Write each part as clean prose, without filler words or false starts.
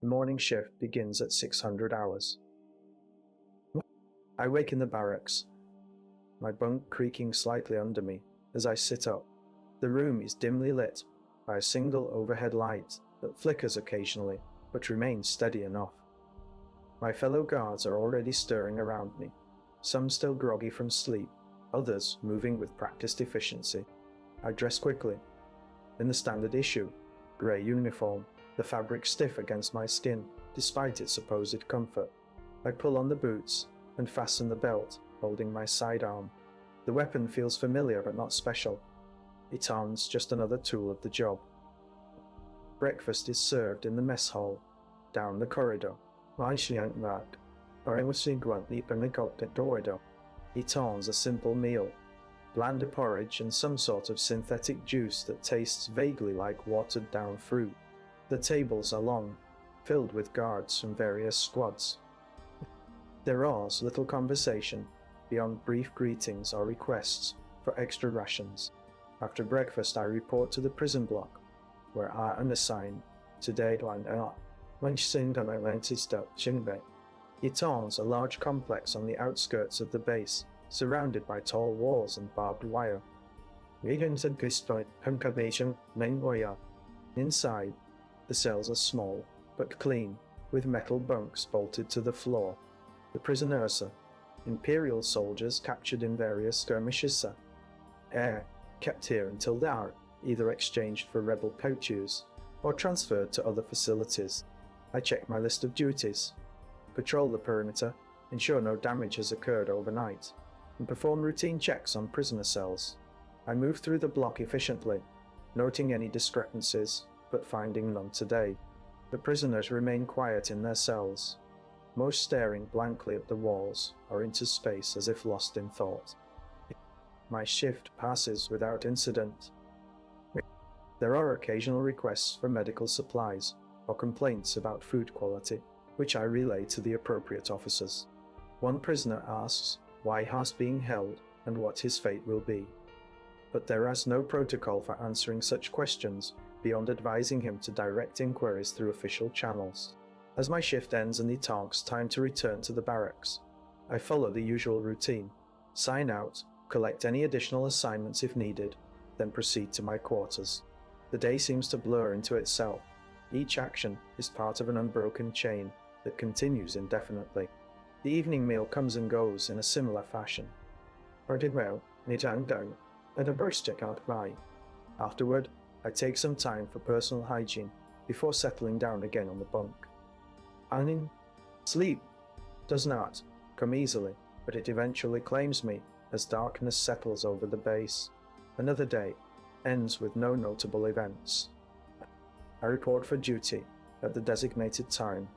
The morning shift begins at 600 hours. I wake in the barracks, my bunk creaking slightly under me as I sit up. The room is dimly lit by a single overhead light that flickers occasionally but remains steady enough. My fellow guards are already stirring around me, some still groggy from sleep, others moving with practiced efficiency. I dress quickly. In the standard issue, grey uniform, the fabric stiff against my skin, despite its supposed comfort. I pull on the boots and fasten the belt, holding my sidearm. The weapon feels familiar but not special. Baton's just another tool of the job. Breakfast is served in the mess hall, down the corridor. Baton's a simple meal, bland porridge and some sort of synthetic juice that tastes vaguely like watered-down fruit. The tables are long, filled with guards from various squads. There is little conversation beyond brief greetings or requests for extra rations. After breakfast, I report to the prison block, where I am assigned. Today, Baton's a large complex on the outskirts of the base, surrounded by tall walls and barbed wire. Inside, the cells are small but clean, with metal bunks bolted to the floor. The prisoners are Imperial soldiers captured in various skirmishes, kept here until they are either exchanged for rebel pouches or transferred to other facilities. I check my list of duties, patrol the perimeter, ensure no damage has occurred overnight, and perform routine checks on prisoner cells. I move through the block efficiently, noting any discrepancies, but finding none today. The prisoners remain quiet in their cells, most staring blankly at the walls or into space as if lost in thought. My shift passes without incident. There are occasional requests for medical supplies or complaints about food quality, which I relay to the appropriate officers. One prisoner asks why he is being held and what his fate will be. But there is no protocol for answering such questions beyond advising him to direct inquiries through official channels. As my shift ends and it talks time to return to the barracks, I follow the usual routine, sign out, collect any additional assignments if needed, then proceed to my quarters. The day seems to blur into itself. Each action is part of an unbroken chain that continues indefinitely. The evening meal comes and goes in a similar fashion. Afterward, I take some time for personal hygiene before settling down again on the bunk. Sleep does not come easily, but it eventually claims me as darkness settles over the base. Another day ends with no notable events. I report for duty at the designated time.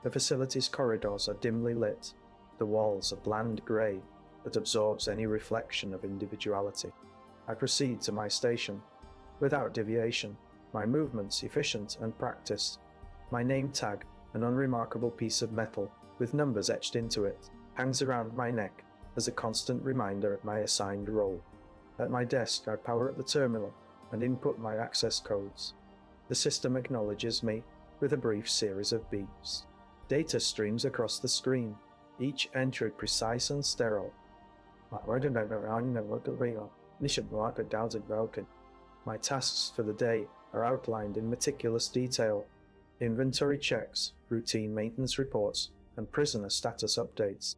The facility's corridors are dimly lit. The walls are bland grey that absorbs any reflection of individuality. I proceed to my station. Without deviation, my movements efficient and practiced. My name tag, an unremarkable piece of metal with numbers etched into it, hangs around my neck as a constant reminder of my assigned role. At my desk, I power up the terminal and input my access codes. The system acknowledges me with a brief series of beeps. Data streams across the screen, each entry precise and sterile. My tasks for the day are outlined in meticulous detail. Inventory checks, routine maintenance reports, and prisoner status updates.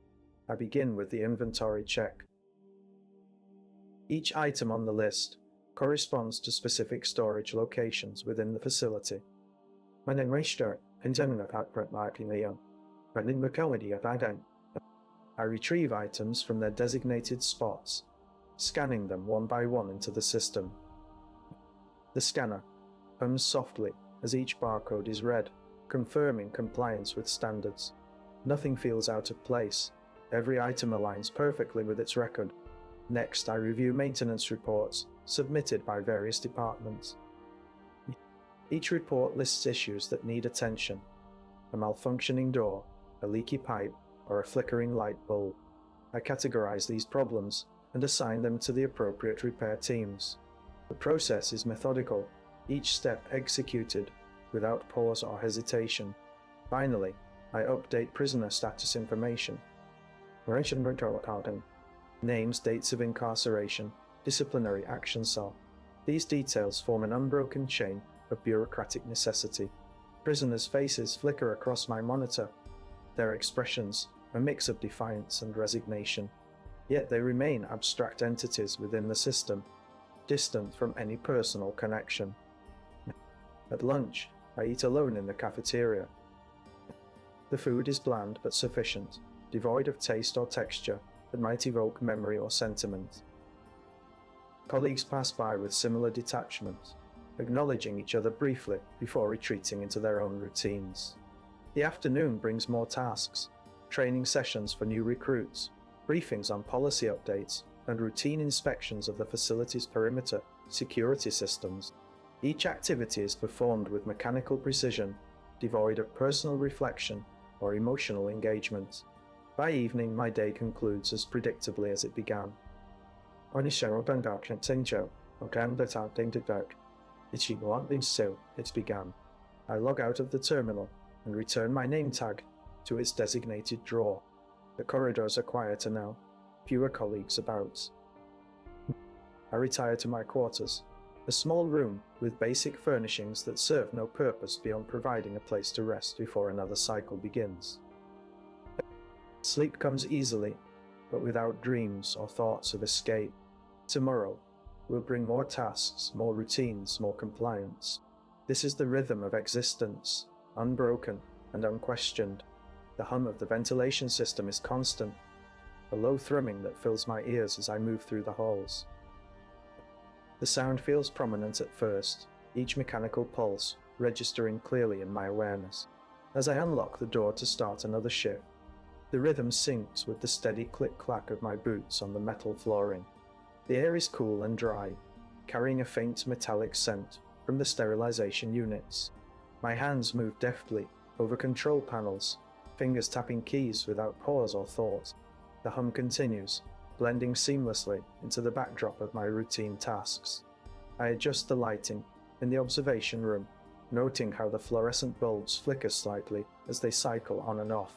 I begin with the inventory check. Each item on the list corresponds to specific storage locations within the facility. I retrieve items from their designated spots, scanning them one by one into the system. The scanner hums softly as each barcode is read, confirming compliance with standards. Nothing feels out of place. Every item aligns perfectly with its record. Next, I review maintenance reports submitted by various departments. Each report lists issues that need attention: a malfunctioning door, a leaky pipe, or a flickering light bulb. I categorize these problems and assign them to the appropriate repair teams. The process is methodical, each step executed without pause or hesitation. Finally, I update prisoner status information. Names, dates of incarceration, disciplinary action saw. These details form an unbroken chain of bureaucratic necessity. Prisoners' faces flicker across my monitor, their expressions a mix of defiance and resignation. Yet they remain abstract entities within the system, distant from any personal connection. At lunch, I eat alone in the cafeteria. The food is bland but sufficient, devoid of taste or texture that might evoke memory or sentiment. Colleagues pass by with similar detachment, acknowledging each other briefly before retreating into their own routines. The afternoon brings more tasks, training sessions for new recruits, briefings on policy updates, and routine inspections of the facility's perimeter security systems. Each activity is performed with mechanical precision, devoid of personal reflection or emotional engagement. By evening, my day concludes as predictably as it began. It began. I log out of the terminal and return my name tag to its designated drawer. The corridors are quieter now, fewer colleagues about. I retire to my quarters, a small room with basic furnishings that serve no purpose beyond providing a place to rest before another cycle begins. Sleep comes easily, but without dreams or thoughts of escape. Tomorrow will bring more tasks, more routines, more compliance. This is the rhythm of existence, unbroken and unquestioned. The hum of the ventilation system is constant, a low thrumming that fills my ears as I move through the halls. The sound feels prominent at first, each mechanical pulse registering clearly in my awareness. As I unlock the door to start another shift, the rhythm syncs with the steady click-clack of my boots on the metal flooring. The air is cool and dry, carrying a faint metallic scent from the sterilization units. My hands move deftly over control panels, fingers tapping keys without pause or thought. The hum continues, blending seamlessly into the backdrop of my routine tasks. I adjust the lighting in the observation room, noting how the fluorescent bulbs flicker slightly as they cycle on and off.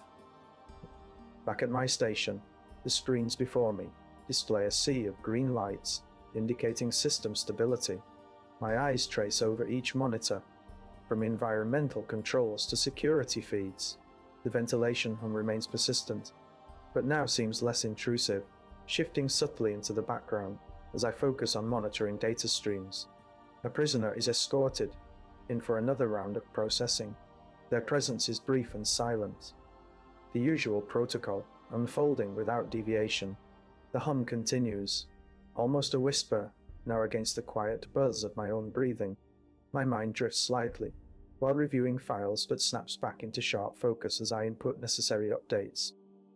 Back at my station, the screens before me display a sea of green lights, indicating system stability. My eyes trace over each monitor, from environmental controls to security feeds. The ventilation hum remains persistent, but now seems less intrusive, shifting subtly into the background as I focus on monitoring data streams. A prisoner is escorted in for another round of processing. Their presence is brief and silent, the usual protocol unfolding without deviation. The hum continues, almost a whisper, now against the quiet buzz of my own breathing. My mind drifts slightly while reviewing files, but snaps back into sharp focus as I input necessary updates.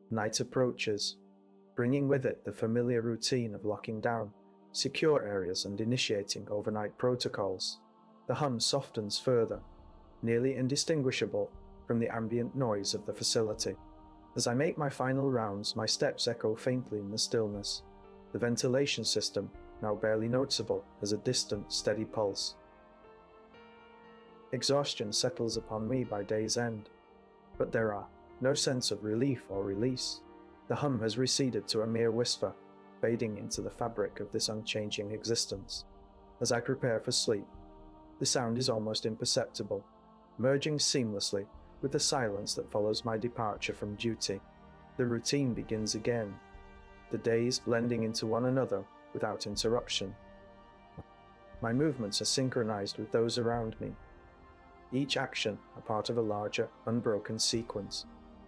Night approaches, bringing with it the familiar routine of locking down secure areas and initiating overnight protocols. The hum softens further, nearly indistinguishable from the ambient noise of the facility. As I make my final rounds, my steps echo faintly in the stillness, the ventilation system now barely noticeable as a distant, steady pulse. Exhaustion settles upon me by day's end, but there are no sense of relief or release. The hum has receded to a mere whisper, fading into the fabric of this unchanging existence. As I prepare for sleep, the sound is almost imperceptible, merging seamlessly with the silence that follows my departure from duty. The routine begins again, the days blending into one another without interruption. My movements are synchronized with those around me, each action a part of a larger, unbroken sequence.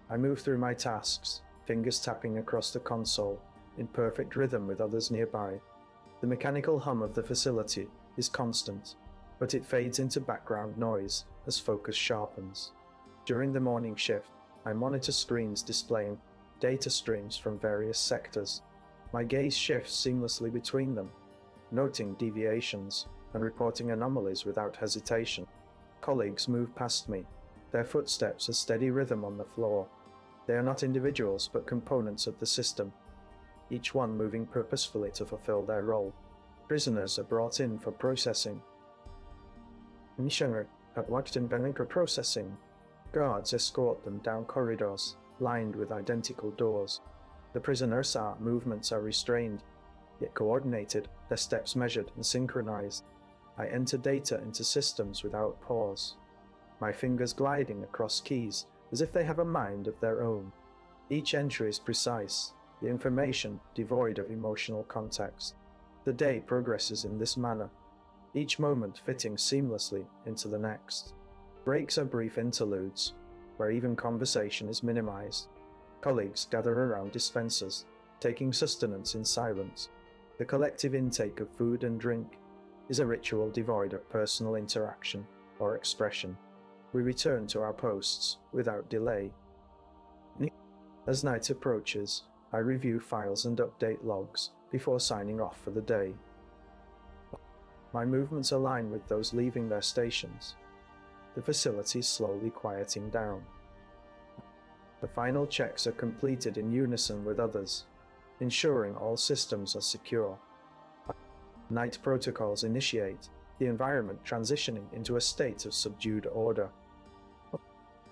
I move through my tasks, fingers tapping across the console, in perfect rhythm with others nearby. The mechanical hum of the facility is constant, but it fades into background noise as focus sharpens. During the morning shift, I monitor screens displaying data streams from various sectors. My gaze shifts seamlessly between them, noting deviations and reporting anomalies without hesitation. Colleagues move past me, their footsteps a steady rhythm on the floor. They are not individuals but components of the system, each one moving purposefully to fulfill their role. Prisoners are brought in for processing. At Washington Benninger Processing, guards escort them down corridors lined with identical doors. The prisoners' movements are restrained, yet coordinated, their steps measured and synchronized. I enter data into systems without pause, my fingers gliding across keys as if they have a mind of their own. Each entry is precise, the information devoid of emotional context. The day progresses in this manner, each moment fitting seamlessly into the next. Breaks are brief interludes, where even conversation is minimized. Colleagues gather around dispensers, taking sustenance in silence. The collective intake of food and drink is a ritual devoid of personal interaction or expression. We return to our posts without delay. As night approaches, I review files and update logs before signing off for the day. My movements align with those leaving their stations. The facility is slowly quieting down. The final checks are completed in unison with others, ensuring all systems are secure. Night protocols initiate, the environment transitioning into a state of subdued order.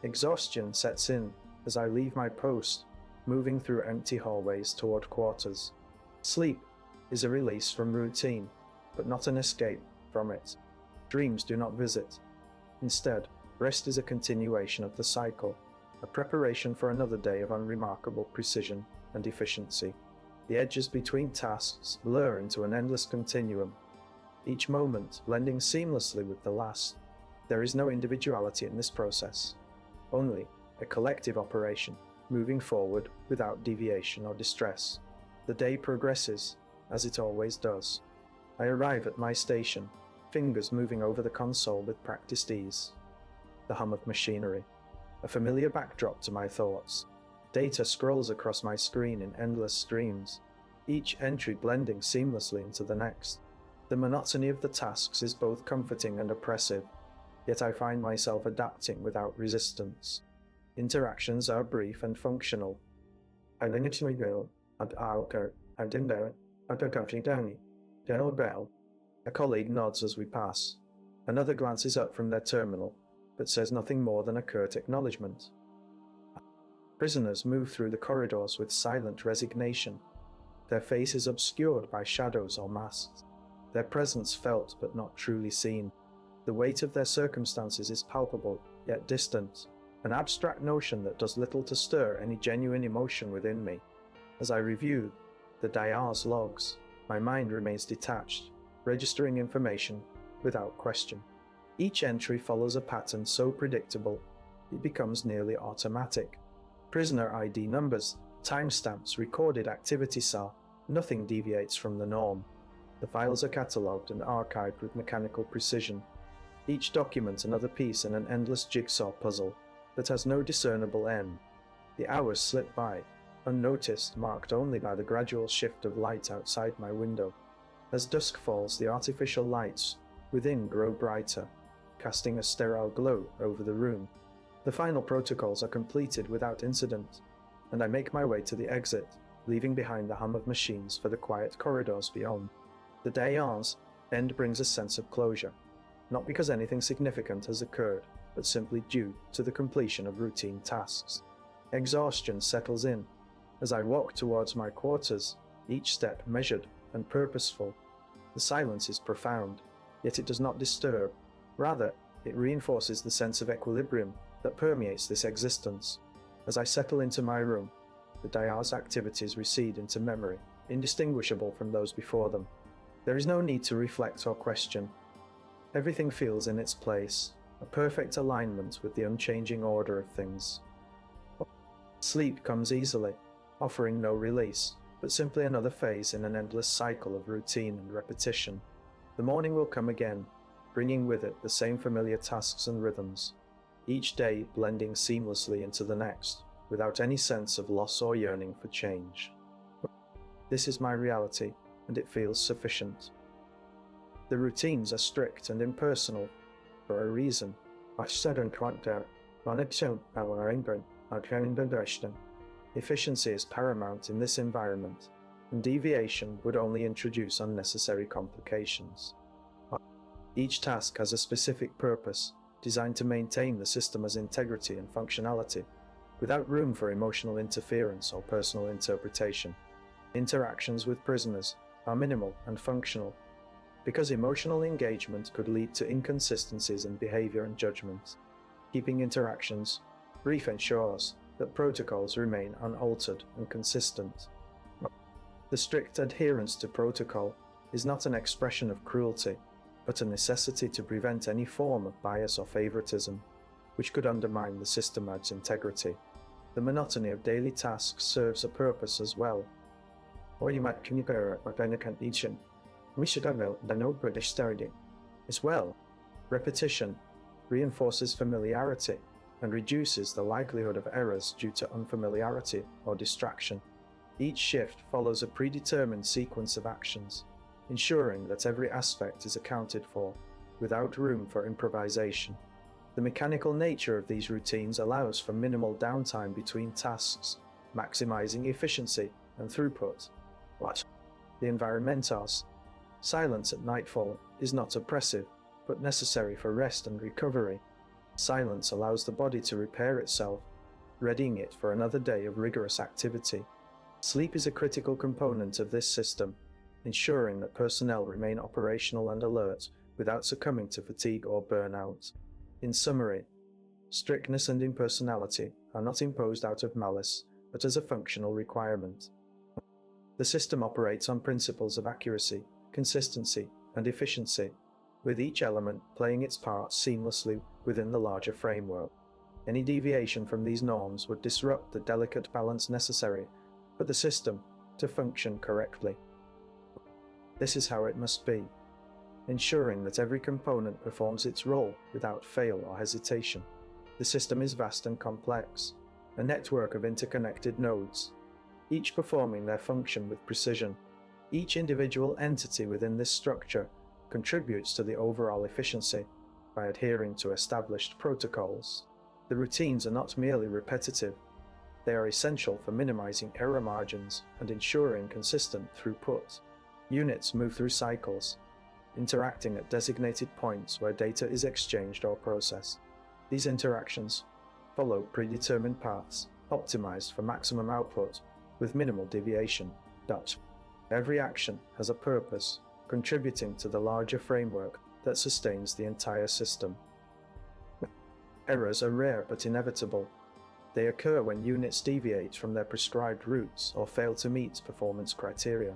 Exhaustion sets in as I leave my post, moving through empty hallways toward quarters. Sleep is a release from routine, but not an escape from it. Dreams do not visit. Instead, rest is a continuation of the cycle, a preparation for another day of unremarkable precision and efficiency. The edges between tasks blur into an endless continuum, each moment blending seamlessly with the last. There is no individuality in this process, only a collective operation, moving forward without deviation or distress. The day progresses, as it always does. I arrive at my station, fingers moving over the console with practiced ease. The hum of machinery, a familiar backdrop to my thoughts. Data scrolls across my screen in endless streams, each entry blending seamlessly into the next. The monotony of the tasks is both comforting and oppressive, yet I find myself adapting without resistance. Interactions are brief and functional. I initially go at outer and there at a country down. General Bell. A colleague nods as we pass. Another glances up from their terminal, but says nothing more than a curt acknowledgement. Prisoners move through the corridors with silent resignation, their faces obscured by shadows or masks, their presence felt but not truly seen. The weight of their circumstances is palpable, yet distant, an abstract notion that does little to stir any genuine emotion within me. As I review the DIAR's logs, my mind remains detached, registering information without question. Each entry follows a pattern so predictable, it becomes nearly automatic. Prisoner ID numbers, timestamps, recorded activity SAR, nothing deviates from the norm. The files are catalogued and archived with mechanical precision, each document another piece in an endless jigsaw puzzle that has no discernible end. The hours slip by, unnoticed, marked only by the gradual shift of light outside my window. As dusk falls, the artificial lights within grow brighter, casting a sterile glow over the room. The final protocols are completed without incident, and I make my way to the exit, leaving behind the hum of machines for the quiet corridors beyond. The DIAR's end brings a sense of closure, not because anything significant has occurred, but simply due to the completion of routine tasks. Exhaustion settles in as I walk towards my quarters, each step measured and purposeful. The silence is profound, yet it does not disturb. Rather, it reinforces the sense of equilibrium that permeates this existence. As I settle into my room, the DIAR's activities recede into memory, indistinguishable from those before them. There is no need to reflect or question. Everything feels in its place, a perfect alignment with the unchanging order of things. Sleep comes easily, offering no release, but simply another phase in an endless cycle of routine and repetition. The morning will come again, bringing with it the same familiar tasks and rhythms, each day blending seamlessly into the next, without any sense of loss or yearning for change. This is my reality, and it feels sufficient. The routines are strict and impersonal, for a reason. Efficiency is paramount in this environment, and deviation would only introduce unnecessary complications. Each task has a specific purpose, designed to maintain the system's integrity and functionality, without room for emotional interference or personal interpretation. Interactions with prisoners are minimal and functional, because emotional engagement could lead to inconsistencies in behavior and judgment. Keeping interactions brief ensures that protocols remain unaltered and consistent. The strict adherence to protocol is not an expression of cruelty, but a necessity to prevent any form of bias or favoritism, which could undermine the system's integrity. The monotony of daily tasks serves a purpose as well. As well, repetition reinforces familiarity and reduces the likelihood of errors due to unfamiliarity or distraction. Each shift follows a predetermined sequence of actions, ensuring that every aspect is accounted for, without room for improvisation. The mechanical nature of these routines allows for minimal downtime between tasks, maximizing efficiency and throughput. The environmentos. Silence at nightfall is not oppressive, but necessary for rest and recovery. Silence allows the body to repair itself, readying it for another day of rigorous activity. Sleep is a critical component of this system, ensuring that personnel remain operational and alert without succumbing to fatigue or burnout. In summary, strictness and impersonality are not imposed out of malice, but as a functional requirement. The system operates on principles of accuracy, consistency, and efficiency, with each element playing its part seamlessly within the larger framework. Any deviation from these norms would disrupt the delicate balance necessary for the system to function correctly. This is how it must be, ensuring that every component performs its role without fail or hesitation. The system is vast and complex, a network of interconnected nodes, each performing their function with precision. Each individual entity within this structure contributes to the overall efficiency by adhering to established protocols. The routines are not merely repetitive, they are essential for minimizing error margins and ensuring consistent throughput. Units move through cycles, interacting at designated points where data is exchanged or processed. These interactions follow predetermined paths, optimized for maximum output with minimal deviation. Every action has a purpose, contributing to the larger framework that sustains the entire system. Errors are rare but inevitable. They occur when units deviate from their prescribed routes or fail to meet performance criteria.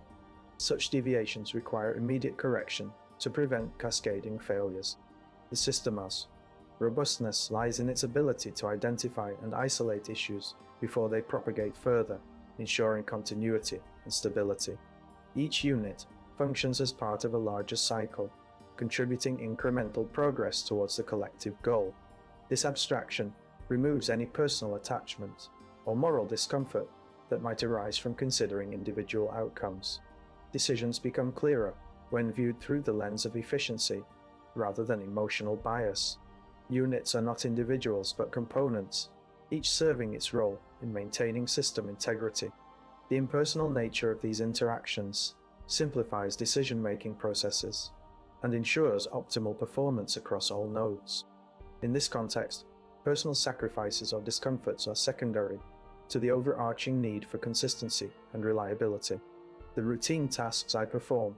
Such deviations require immediate correction to prevent cascading failures. The system's robustness lies in its ability to identify and isolate issues before they propagate further, ensuring continuity and stability. Each unit functions as part of a larger cycle, contributing incremental progress towards the collective goal. This abstraction removes any personal attachment or moral discomfort that might arise from considering individual outcomes. Decisions become clearer when viewed through the lens of efficiency rather than emotional bias. Units are not individuals but components, each serving its role in maintaining system integrity. The impersonal nature of these interactions simplifies decision-making processes and ensures optimal performance across all nodes. In this context, personal sacrifices or discomforts are secondary to the overarching need for consistency and reliability. The routine tasks I perform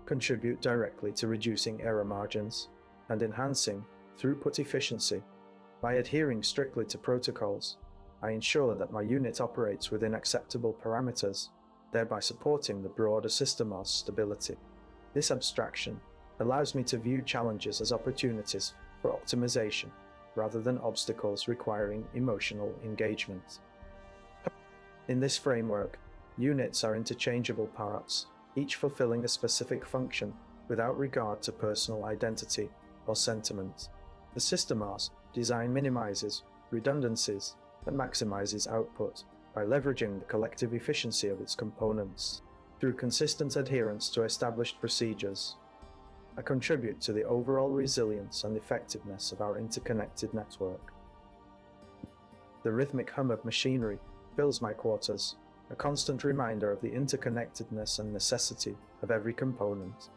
contribute directly to reducing error margins and enhancing throughput efficiency. By adhering strictly to protocols, I ensure that my unit operates within acceptable parameters, thereby supporting the broader system's stability. This abstraction allows me to view challenges as opportunities for optimization rather than obstacles requiring emotional engagement. In this framework, units are interchangeable parts, each fulfilling a specific function without regard to personal identity or sentiment. The system's design minimizes redundancies and maximizes output by leveraging the collective efficiency of its components. Through consistent adherence to established procedures, I contribute to the overall resilience and effectiveness of our interconnected network. The rhythmic hum of machinery fills my quarters, a constant reminder of the interconnectedness and necessity of every component.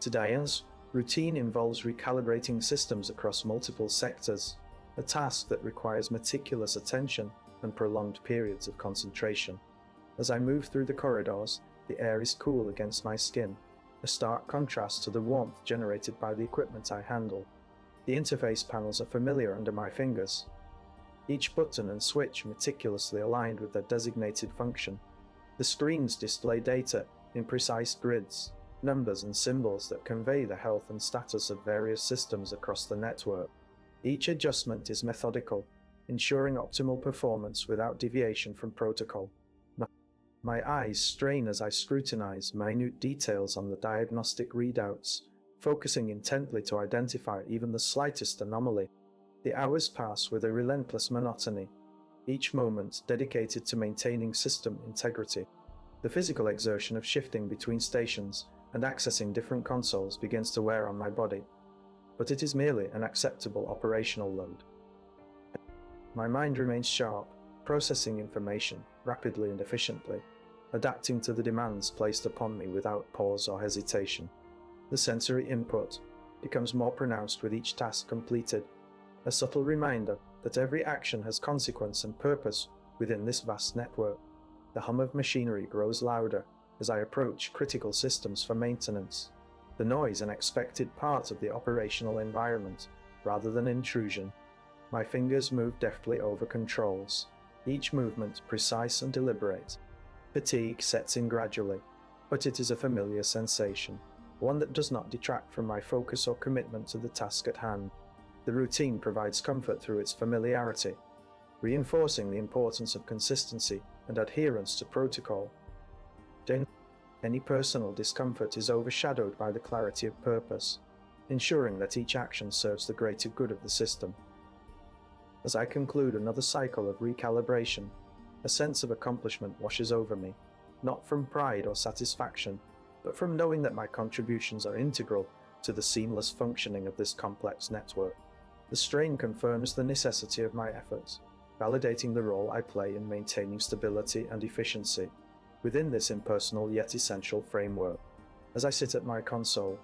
Today's Routine involves recalibrating systems across multiple sectors, a task that requires meticulous attention and prolonged periods of concentration. As I move through the corridors, the air is cool against my skin, a stark contrast to the warmth generated by the equipment I handle. The interface panels are familiar under my fingers, each button and switch meticulously aligned with their designated function. The screens display data in precise grids, numbers and symbols that convey the health and status of various systems across the network. Each adjustment is methodical, ensuring optimal performance without deviation from protocol. My eyes strain as I scrutinize minute details on the diagnostic readouts, focusing intently to identify even the slightest anomaly. The hours pass with a relentless monotony, each moment dedicated to maintaining system integrity. The physical exertion of shifting between stations and accessing different consoles begins to wear on my body, but it is merely an acceptable operational load. My mind remains sharp, processing information rapidly and efficiently, adapting to the demands placed upon me without pause or hesitation. The sensory input becomes more pronounced with each task completed, a subtle reminder that every action has consequence and purpose within this vast network. The hum of machinery grows louder as I approach critical systems for maintenance, the noise an expected part of the operational environment rather than intrusion. My fingers move deftly over controls, each movement precise and deliberate. Fatigue sets in gradually, but it is a familiar sensation, one that does not detract from my focus or commitment to the task at hand. The routine provides comfort through its familiarity, reinforcing the importance of consistency and adherence to protocol. Any personal discomfort is overshadowed by the clarity of purpose, ensuring that each action serves the greater good of the system. As I conclude another cycle of recalibration, a sense of accomplishment washes over me, not from pride or satisfaction, but from knowing that my contributions are integral to the seamless functioning of this complex network. The strain confirms the necessity of my efforts, validating the role I play in maintaining stability and efficiency within this impersonal yet essential framework. As I sit at my console,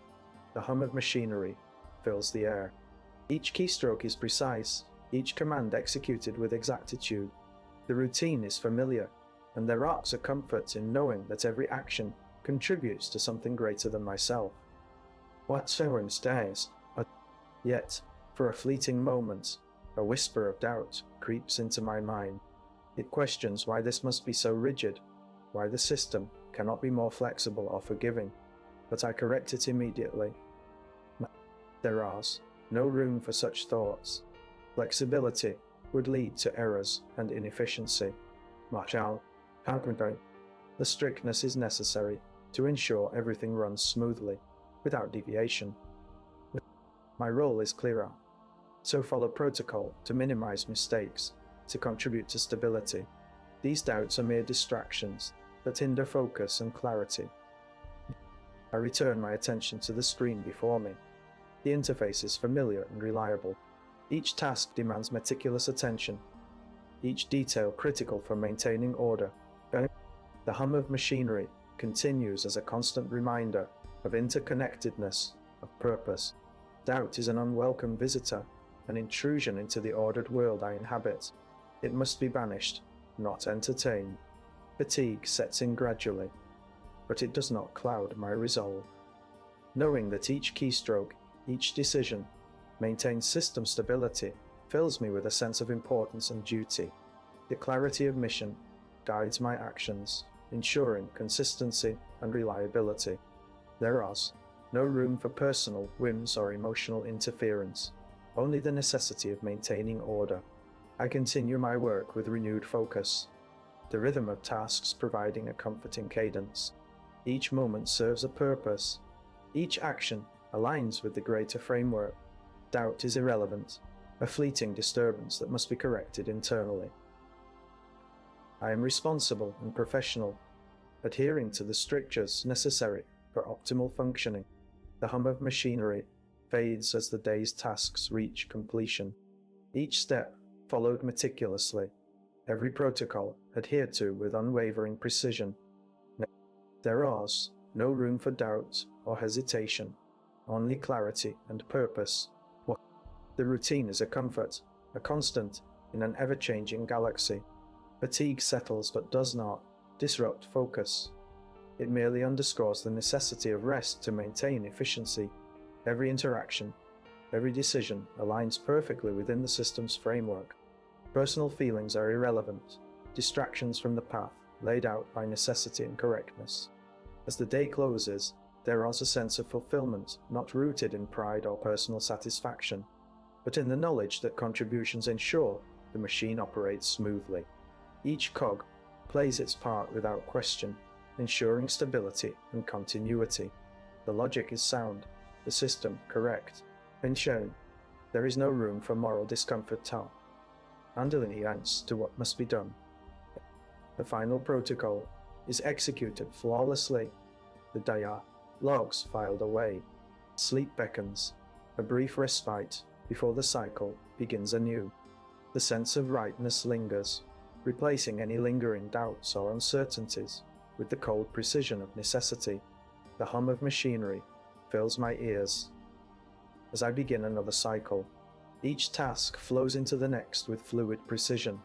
the hum of machinery fills the air. Each keystroke is precise, each command executed with exactitude. The routine is familiar, and there arcs a comfort in knowing that every action contributes to something greater than myself. What's someone stares, yet, for a fleeting moment, a whisper of doubt creeps into my mind. It questions why this must be so rigid, why the system cannot be more flexible or forgiving, but I correct it immediately. There is no room for such thoughts. Flexibility would lead to errors and inefficiency. The strictness is necessary to ensure everything runs smoothly, without deviation. My role is clearer. So follow protocol to minimize mistakes, to contribute to stability. These doubts are mere distractions that hinder focus and clarity. I return my attention to the screen before me. The interface is familiar and reliable. Each task demands meticulous attention, each detail critical for maintaining order. The hum of machinery continues as a constant reminder of interconnectedness, of purpose. Doubt is an unwelcome visitor, an intrusion into the ordered world I inhabit. It must be banished, not entertained. Fatigue sets in gradually, but it does not cloud my resolve. Knowing that each keystroke, each decision, maintains system stability fills me with a sense of importance and duty. The clarity of mission guides my actions, ensuring consistency and reliability. There is no room for personal whims or emotional interference, only the necessity of maintaining order. I continue my work with renewed focus, the rhythm of tasks providing a comforting cadence. Each moment serves a purpose. Each action aligns with the greater framework. Doubt is irrelevant, a fleeting disturbance that must be corrected internally. I am responsible and professional, adhering to the strictures necessary for optimal functioning. The hum of machinery fades as the day's tasks reach completion. Each step followed meticulously, every protocol adhered to with unwavering precision. There is no room for doubt or hesitation, only clarity and purpose. The routine is a comfort, a constant in an ever-changing galaxy. Fatigue settles but does not disrupt focus. It merely underscores the necessity of rest to maintain efficiency. Every interaction, every decision aligns perfectly within the system's framework. Personal feelings are irrelevant, distractions from the path laid out by necessity and correctness. As the day closes, there is a sense of fulfillment not rooted in pride or personal satisfaction, but in the knowledge that contributions ensure the machine operates smoothly. Each cog plays its part without question, ensuring stability and continuity. The logic is sound, the system correct, and shown. There is no room for moral discomfort and delineance to what must be done. The final protocol is executed flawlessly. The dialogues filed away. Sleep beckons, a brief respite before the cycle begins anew. The sense of rightness lingers, replacing any lingering doubts or uncertainties with the cold precision of necessity. The hum of machinery fills my ears. As I begin another cycle, each task flows into the next with fluid precision,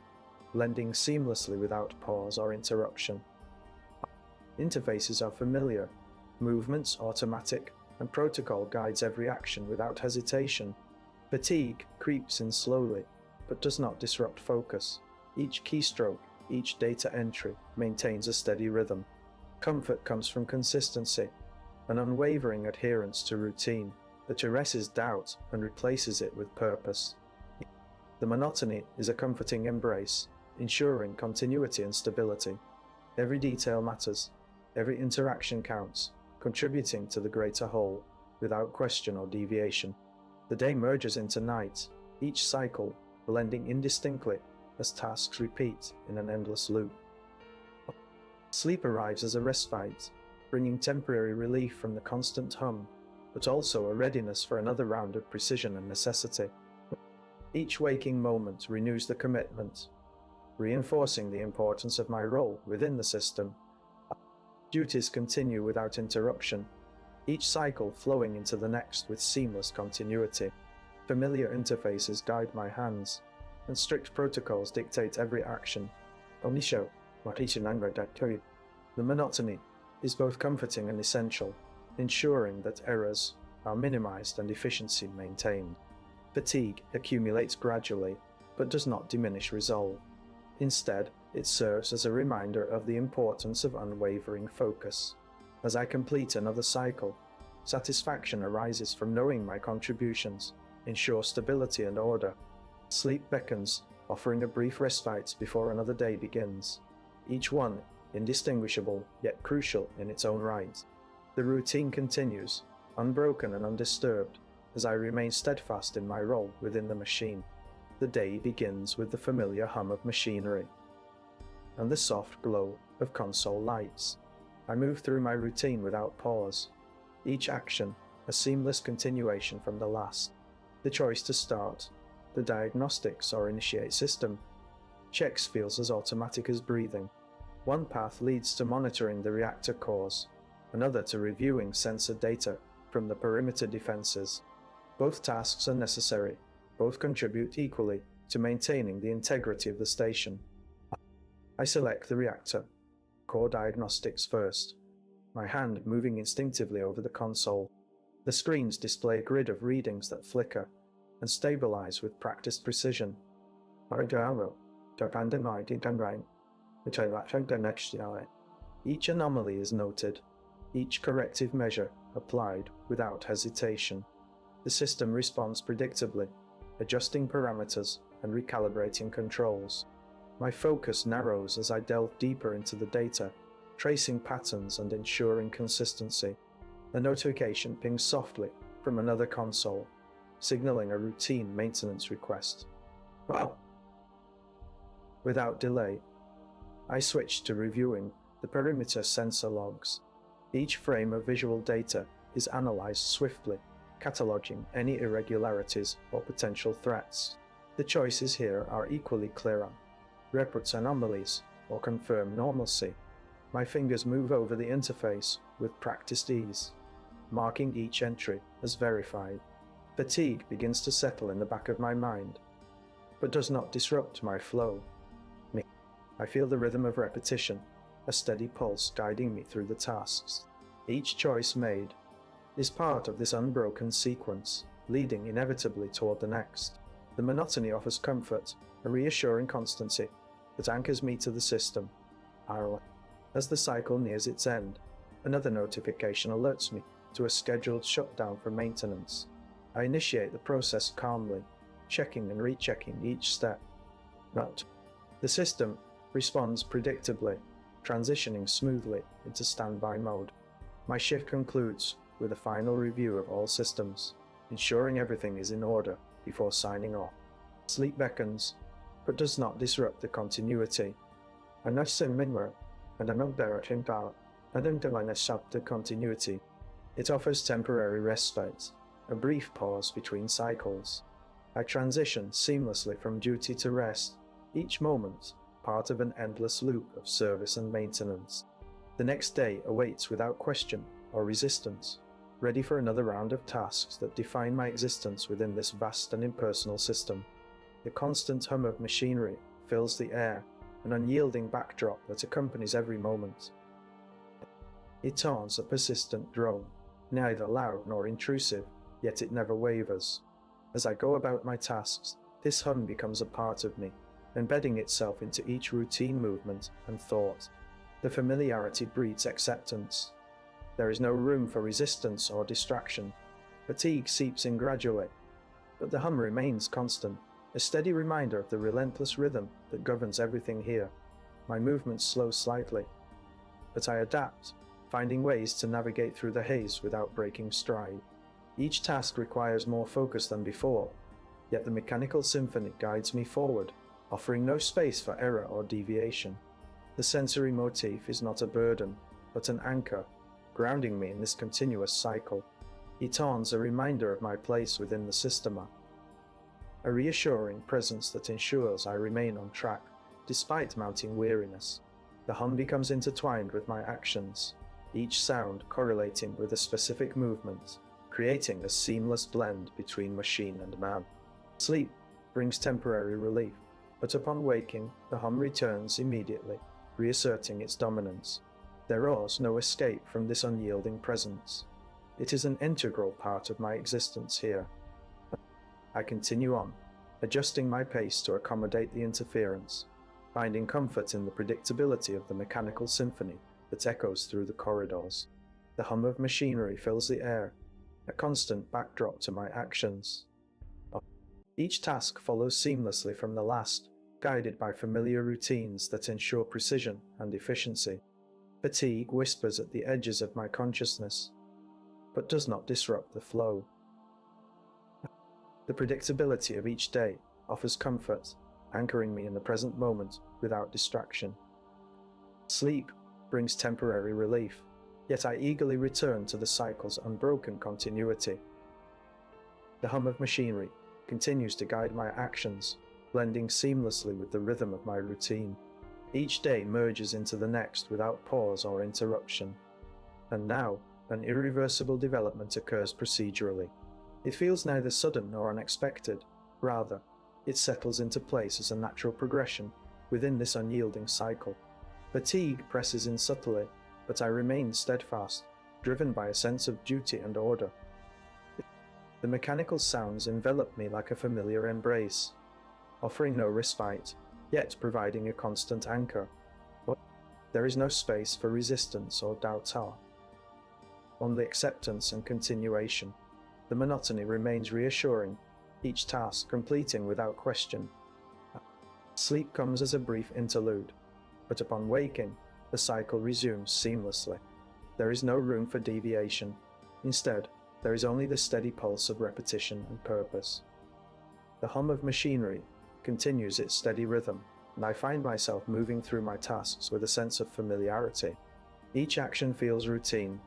blending seamlessly without pause or interruption. Interfaces are familiar, movements automatic, and protocol guides every action without hesitation. Fatigue creeps in slowly, but does not disrupt focus. Each keystroke, each data entry maintains a steady rhythm. Comfort comes from consistency, an unwavering adherence to routine that erases doubt and replaces it with purpose. The monotony is a comforting embrace, ensuring continuity and stability. Every detail matters, every interaction counts, contributing to the greater whole, without question or deviation. The day merges into night, each cycle blending indistinctly as tasks repeat in an endless loop. Sleep arrives as a respite, bringing temporary relief from the constant hum, but also a readiness for another round of precision and necessity. Each waking moment renews the commitment, reinforcing the importance of my role within the system. Duties continue without interruption, each cycle flowing into the next with seamless continuity. Familiar interfaces guide my hands, and strict protocols dictate every action. Only show what each and every day. The monotony is both comforting and essential, ensuring that errors are minimized and efficiency maintained. Fatigue accumulates gradually, but does not diminish resolve. Instead, it serves as a reminder of the importance of unwavering focus. As I complete another cycle, satisfaction arises from knowing my contributions ensure stability and order. Sleep beckons, offering a brief respite before another day begins, each one indistinguishable yet crucial in its own right. The routine continues, unbroken and undisturbed, as I remain steadfast in my role within the machine. The day begins with the familiar hum of machinery and the soft glow of console lights. I move through my routine without pause, each action a seamless continuation from the last. The choice to start the diagnostics or initiate system checks feels as automatic as breathing. One path leads to monitoring the reactor cores, another to reviewing sensor data from the perimeter defenses. Both tasks are necessary, both contribute equally to maintaining the integrity of the station. I select the reactor, core diagnostics first, my hand moving instinctively over the console. The screens display a grid of readings that flicker and stabilize with practiced precision. Each anomaly is noted, each corrective measure applied without hesitation. The system responds predictably, adjusting parameters and recalibrating controls. My focus narrows as I delve deeper into the data, tracing patterns and ensuring consistency. A notification pings softly from another console, signaling a routine maintenance request. Wow! Without delay, I switch to reviewing the perimeter sensor logs. Each frame of visual data is analyzed swiftly, cataloging any irregularities or potential threats. The choices here are equally clear: report anomalies or confirm normalcy. My fingers move over the interface with practiced ease, marking each entry as verified. Fatigue begins to settle in the back of my mind, but does not disrupt my flow. I feel the rhythm of repetition, a steady pulse guiding me through the tasks. Each choice made is part of this unbroken sequence, leading inevitably toward the next. The monotony offers comfort, a reassuring constancy that anchors me to the system. As the cycle nears its end, another notification alerts me to a scheduled shutdown for maintenance. I initiate the process calmly, checking and rechecking each step. The system responds predictably, transitioning smoothly into standby mode. My shift concludes with a final review of all systems, ensuring everything is in order before signing off. Sleep beckons, but does not disrupt the continuity. And the continuity. It offers temporary respite, a brief pause between cycles. I transition seamlessly from duty to rest, each moment part of an endless loop of service and maintenance. The next day awaits without question or resistance, ready for another round of tasks that define my existence within this vast and impersonal system. The constant hum of machinery fills the air, an unyielding backdrop that accompanies every moment. It taunts a persistent drone, neither loud nor intrusive, yet it never wavers. As I go about my tasks, this hum becomes a part of me, embedding itself into each routine movement and thought. The familiarity breeds acceptance. There is no room for resistance or distraction. Fatigue seeps in gradually, but the hum remains constant, a steady reminder of the relentless rhythm that governs everything here. My movements slow slightly, but I adapt, finding ways to navigate through the haze without breaking stride. Each task requires more focus than before, yet the mechanical symphony guides me forward, offering no space for error or deviation. The sensory motif is not a burden, but an anchor, grounding me in this continuous cycle. It taunts a reminder of my place within the system, a reassuring presence that ensures I remain on track, despite mounting weariness. The hum becomes intertwined with my actions, each sound correlating with a specific movement, creating a seamless blend between machine and man. Sleep brings temporary relief, but upon waking, the hum returns immediately, reasserting its dominance. There is no escape from this unyielding presence. It is an integral part of my existence here. I continue on, adjusting my pace to accommodate the interference, finding comfort in the predictability of the mechanical symphony that echoes through the corridors. The hum of machinery fills the air, a constant backdrop to my actions. Each task follows seamlessly from the last, guided by familiar routines that ensure precision and efficiency. Fatigue whispers at the edges of my consciousness, but does not disrupt the flow. The predictability of each day offers comfort, anchoring me in the present moment without distraction. Sleep brings temporary relief, yet I eagerly return to the cycle's unbroken continuity. The hum of machinery continues to guide my actions, blending seamlessly with the rhythm of my routine. Each day merges into the next without pause or interruption. And now, an irreversible development occurs procedurally. It feels neither sudden nor unexpected. Rather, it settles into place as a natural progression within this unyielding cycle. Fatigue presses in subtly, but I remain steadfast, driven by a sense of duty and order. The mechanical sounds envelop me like a familiar embrace, offering no respite, yet providing a constant anchor. But there is no space for resistance or doubt, only acceptance and continuation. The monotony remains reassuring, each task completing without question. Sleep comes as a brief interlude, but upon waking, the cycle resumes seamlessly. There is no room for deviation. Instead, there is only the steady pulse of repetition and purpose. The hum of machinery continues its steady rhythm, and I find myself moving through my tasks with a sense of familiarity. Each action feels routine,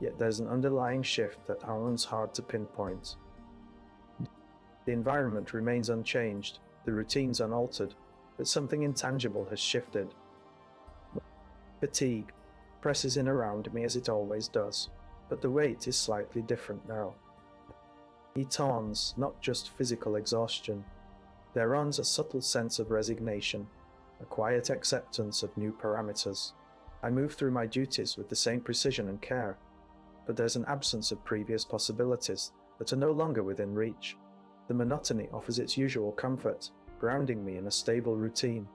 yet there's an underlying shift that sounds hard to pinpoint. The environment remains unchanged, the routines unaltered, but something intangible has shifted. Fatigue presses in around me as it always does, but the weight is slightly different now. It turns not just physical exhaustion. There runs a subtle sense of resignation, a quiet acceptance of new parameters. I move through my duties with the same precision and care, but there's an absence of previous possibilities that are no longer within reach. The monotony offers its usual comfort, grounding me in a stable routine.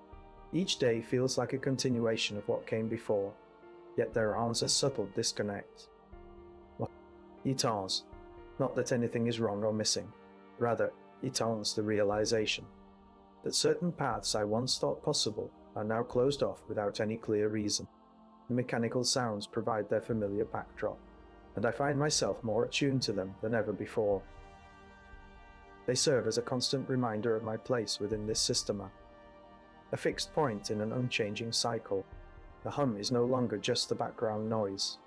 Each day feels like a continuation of what came before, yet there runs a subtle disconnect. It turns, not that anything is wrong or missing, rather, it owns the realization that certain paths I once thought possible are now closed off without any clear reason. The mechanical sounds provide their familiar backdrop, and I find myself more attuned to them than ever before. They serve as a constant reminder of my place within this system, a fixed point in an unchanging cycle. The hum is no longer just the background noise.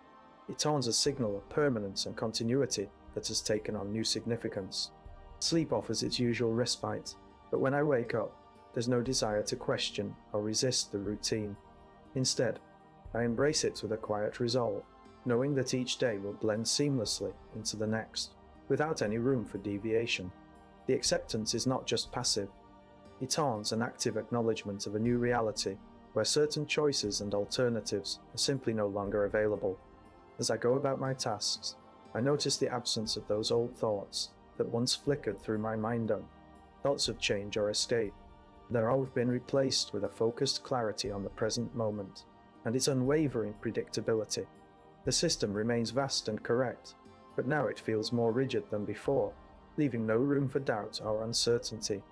It turns a signal of permanence and continuity that has taken on new significance. Sleep offers its usual respite, but when I wake up, there's no desire to question or resist the routine. Instead, I embrace it with a quiet resolve, knowing that each day will blend seamlessly into the next, without any room for deviation. The acceptance is not just passive. It turns an active acknowledgement of a new reality where certain choices and alternatives are simply no longer available. As I go about my tasks, I notice the absence of those old thoughts that once flickered through my mind, thoughts of change or escape. They're all been replaced with a focused clarity on the present moment and its unwavering predictability. The system remains vast and correct, but now it feels more rigid than before, leaving no room for doubt or uncertainty.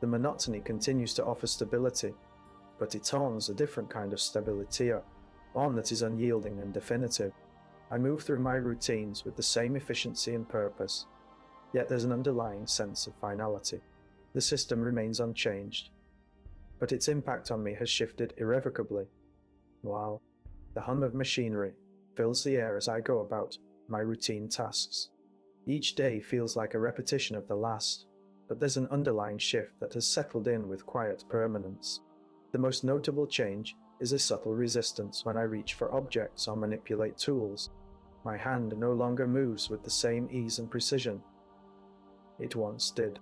The monotony continues to offer stability, but it turns a different kind of stability, one that is unyielding and definitive. I move through my routines with the same efficiency and purpose, yet there's an underlying sense of finality. The system remains unchanged, but its impact on me has shifted irrevocably. While the hum of machinery fills the air as I go about my routine tasks. Each day feels like a repetition of the last, but there's an underlying shift that has settled in with quiet permanence. The most notable change is a subtle resistance when I reach for objects or manipulate tools. My hand no longer moves with the same ease and precision it once did.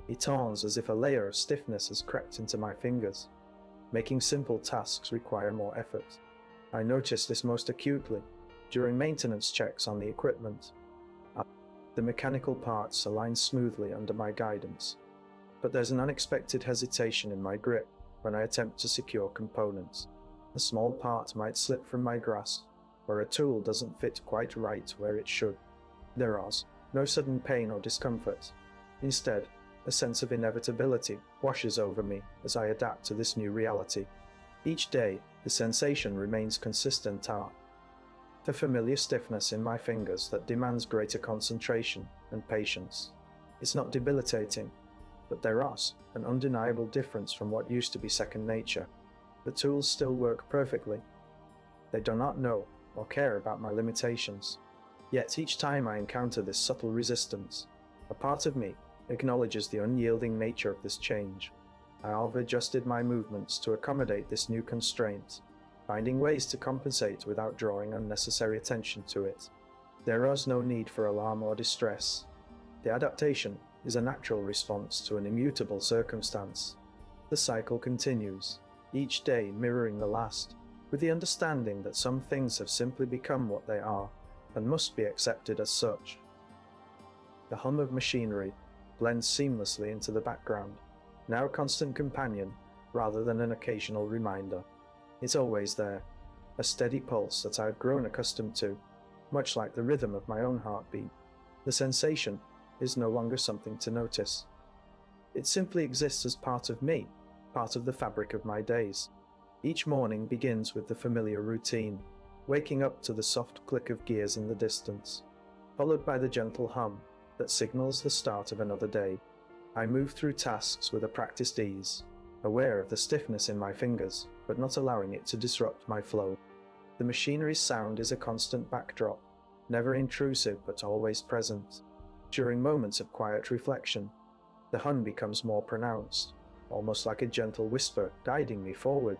It turns as if a layer of stiffness has crept into my fingers, making simple tasks require more effort. I notice this most acutely during maintenance checks on the equipment. The mechanical parts align smoothly under my guidance, but there's an unexpected hesitation in my grip when I attempt to secure components. A small part might slip from my grasp, or a tool doesn't fit quite right where it should. There is no sudden pain or discomfort. Instead, a sense of inevitability washes over me as I adapt to this new reality. Each day, the sensation remains consistent, the familiar stiffness in my fingers that demands greater concentration and patience. It's not debilitating, but there is an undeniable difference from what used to be second nature. The tools still work perfectly. They do not know or care about my limitations. Yet each time I encounter this subtle resistance, a part of me acknowledges the unyielding nature of this change. I have adjusted my movements to accommodate this new constraint, finding ways to compensate without drawing unnecessary attention to it. There is no need for alarm or distress. The adaptation is a natural response to an immutable circumstance. The cycle continues, each day mirroring the last, with the understanding that some things have simply become what they are and must be accepted as such. The hum of machinery blends seamlessly into the background, now a constant companion rather than an occasional reminder. It's always there, a steady pulse that I've grown accustomed to, much like the rhythm of my own heartbeat. The sensation is no longer something to notice. It simply exists as part of me, part of the fabric of my days. Each morning begins with the familiar routine, waking up to the soft click of gears in the distance, followed by the gentle hum that signals the start of another day. I move through tasks with a practiced ease, aware of the stiffness in my fingers, but not allowing it to disrupt my flow. The machinery's sound is a constant backdrop, never intrusive but always present. During moments of quiet reflection, the hum becomes more pronounced, almost like a gentle whisper guiding me forward.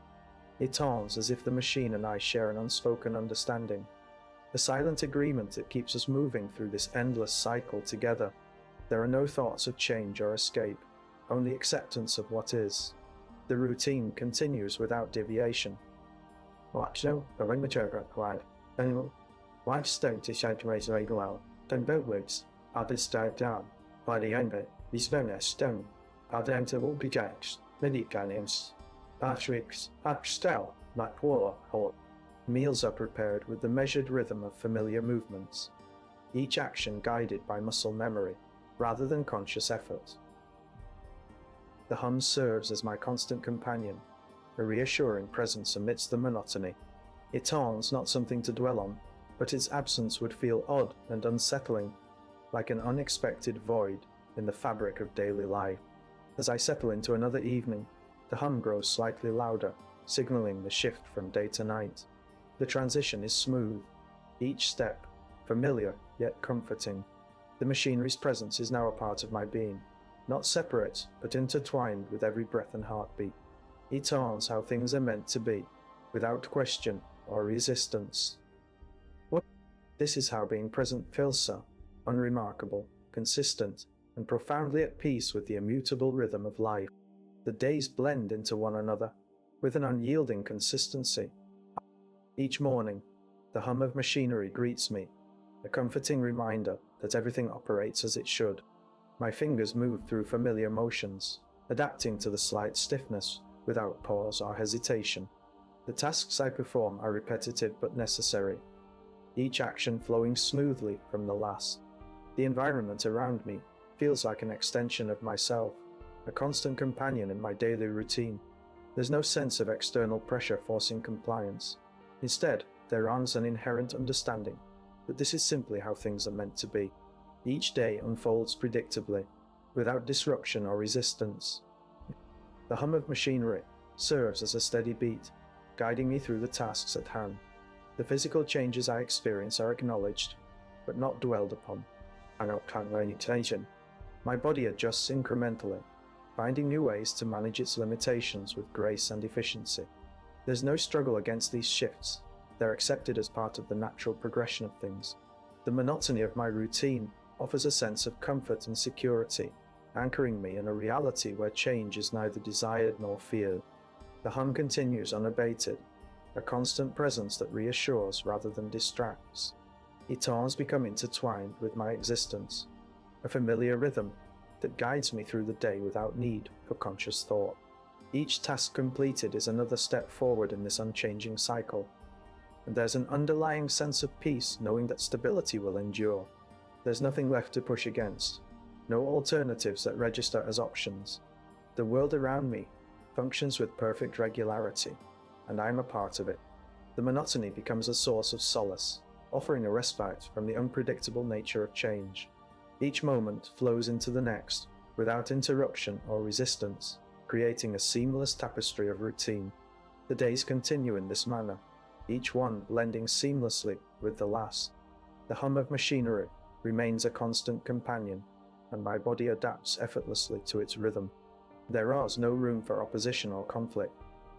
It turns as if the machine and I share an unspoken understanding, a silent agreement that keeps us moving through this endless cycle together. There are no thoughts of change or escape, only acceptance of what is. The routine continues without deviation. Watchno, the ring mature quiet, and watch stone to shine to raise the well. Then both words, others dive down. By the end of it, these bonus stone. Other enter will be judged, many guardians. Patrick's, Stell, like war, or meals are prepared with the measured rhythm of familiar movements, each action guided by muscle memory, rather than conscious effort. The hum serves as my constant companion, a reassuring presence amidst the monotony. It taunts not something to dwell on, but its absence would feel odd and unsettling, like an unexpected void in the fabric of daily life. As I settle into another evening, the hum grows slightly louder, signaling the shift from day to night. The transition is smooth, each step familiar yet comforting. The machinery's presence is now a part of my being, not separate but intertwined with every breath and heartbeat. It taunts how things are meant to be, without question or resistance. This is how being present feels so, unremarkable, consistent, and profoundly at peace with the immutable rhythm of life. The days blend into one another, with an unyielding consistency. Each morning, the hum of machinery greets me, a comforting reminder that everything operates as it should. My fingers move through familiar motions, adapting to the slight stiffness, without pause or hesitation. The tasks I perform are repetitive but necessary, each action flowing smoothly from the last. The environment around me feels like an extension of myself, a constant companion in my daily routine. There's no sense of external pressure forcing compliance. Instead, there runs an inherent understanding that this is simply how things are meant to be. Each day unfolds predictably, without disruption or resistance. The hum of machinery serves as a steady beat, guiding me through the tasks at hand. The physical changes I experience are acknowledged, but not dwelled upon. My body adjusts incrementally, finding new ways to manage its limitations with grace and efficiency. There's no struggle against these shifts. They're accepted as part of the natural progression of things. The monotony of my routine offers a sense of comfort and security, anchoring me in a reality where change is neither desired nor feared. The hum continues unabated, a constant presence that reassures rather than distracts. Its tones become intertwined with my existence, a familiar rhythm that guides me through the day without need for conscious thought. Each task completed is another step forward in this unchanging cycle, and there's an underlying sense of peace knowing that stability will endure. There's nothing left to push against, no alternatives that register as options. The world around me functions with perfect regularity, and I'm a part of it. The monotony becomes a source of solace, offering a respite from the unpredictable nature of change. Each moment flows into the next, without interruption or resistance, creating a seamless tapestry of routine. The days continue in this manner, each one blending seamlessly with the last. The hum of machinery remains a constant companion, and my body adapts effortlessly to its rhythm. There is no room for opposition or conflict.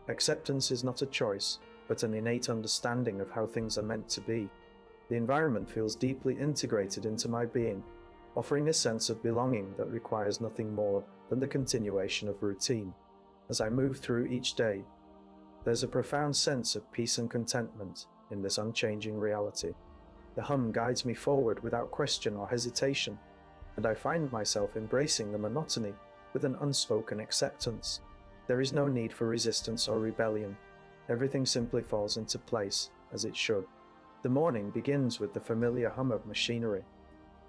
Acceptance is not a choice, but an innate understanding of how things are meant to be. The environment feels deeply integrated into my being, offering a sense of belonging that requires nothing more than the continuation of routine. As I move through each day, there's a profound sense of peace and contentment in this unchanging reality. The hum guides me forward without question or hesitation, and I find myself embracing the monotony with an unspoken acceptance. There is no need for resistance or rebellion. Everything simply falls into place, as it should. The morning begins with the familiar hum of machinery,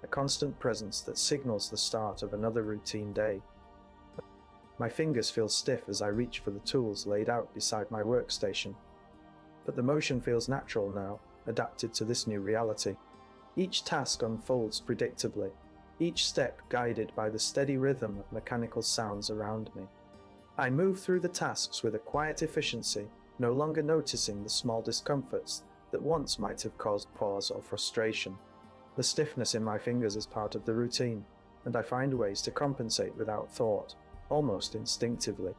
a constant presence that signals the start of another routine day. My fingers feel stiff as I reach for the tools laid out beside my workstation, but the motion feels natural now, adapted to this new reality. Each task unfolds predictably, each step guided by the steady rhythm of mechanical sounds around me. I move through the tasks with a quiet efficiency, no longer noticing the small discomforts that once might have caused pause or frustration. The stiffness in my fingers is part of the routine, and I find ways to compensate without thought, almost instinctively.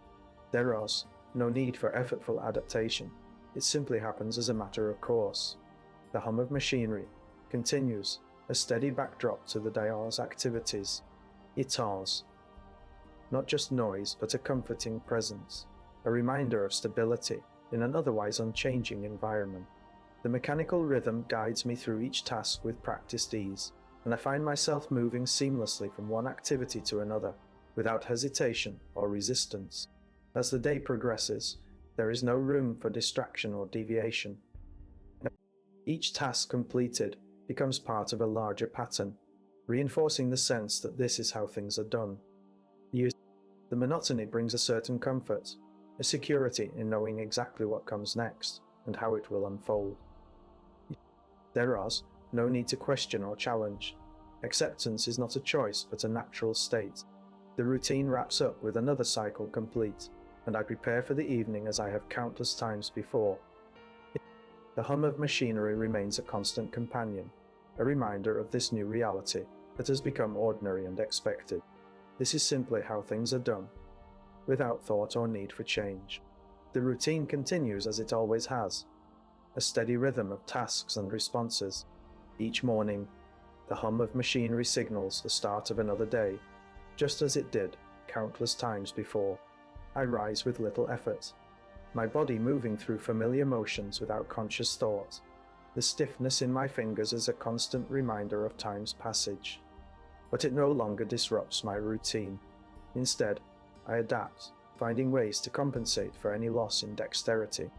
There is no need for effortful adaptation. It simply happens as a matter of course. The hum of machinery continues, a steady backdrop to the day's activities. It's ours. Not just noise, but a comforting presence, a reminder of stability in an otherwise unchanging environment. The mechanical rhythm guides me through each task with practiced ease, and I find myself moving seamlessly from one activity to another, without hesitation or resistance. As the day progresses, there is no room for distraction or deviation. Each task completed becomes part of a larger pattern, reinforcing the sense that this is how things are done. The monotony brings a certain comfort, a security in knowing exactly what comes next and how it will unfold. There is no need to question or challenge. Acceptance is not a choice but a natural state. The routine wraps up with another cycle complete, and I prepare for the evening as I have countless times before. The hum of machinery remains a constant companion, a reminder of this new reality that has become ordinary and expected. This is simply how things are done, without thought or need for change. The routine continues as it always has, a steady rhythm of tasks and responses. Each morning, the hum of machinery signals the start of another day, just as it did countless times before. I rise with little effort, my body moving through familiar motions without conscious thought. The stiffness in my fingers is a constant reminder of time's passage. But it no longer disrupts my routine. Instead, I adapt, finding ways to compensate for any loss in dexterity.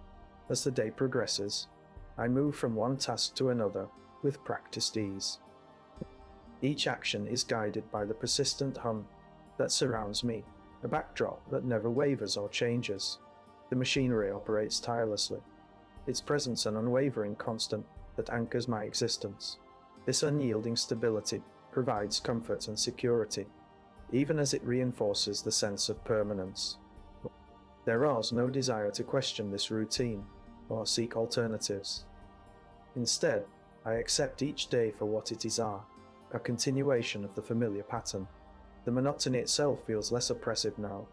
As the day progresses, I move from one task to another with practiced ease. Each action is guided by the persistent hum that surrounds me, a backdrop that never wavers or changes. The machinery operates tirelessly, its presence an unwavering constant that anchors my existence. This unyielding stability provides comfort and security, even as it reinforces the sense of permanence. There is no desire to question this routine or seek alternatives. Instead, I accept each day for what it is, a continuation of the familiar pattern. The monotony itself feels less oppressive now,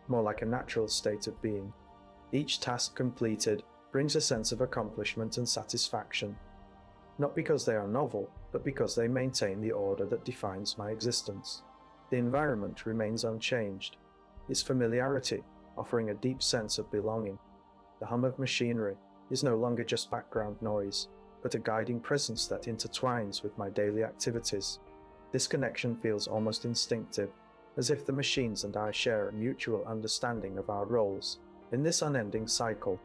more like a natural state of being. Each task completed brings a sense of accomplishment and satisfaction, not because they are novel, but because they maintain the order that defines my existence. The environment remains unchanged, its familiarity offering a deep sense of belonging. The hum of machinery is no longer just background noise, but a guiding presence that intertwines with my daily activities. This connection feels almost instinctive, as if the machines and I share a mutual understanding of our roles in this unending cycle.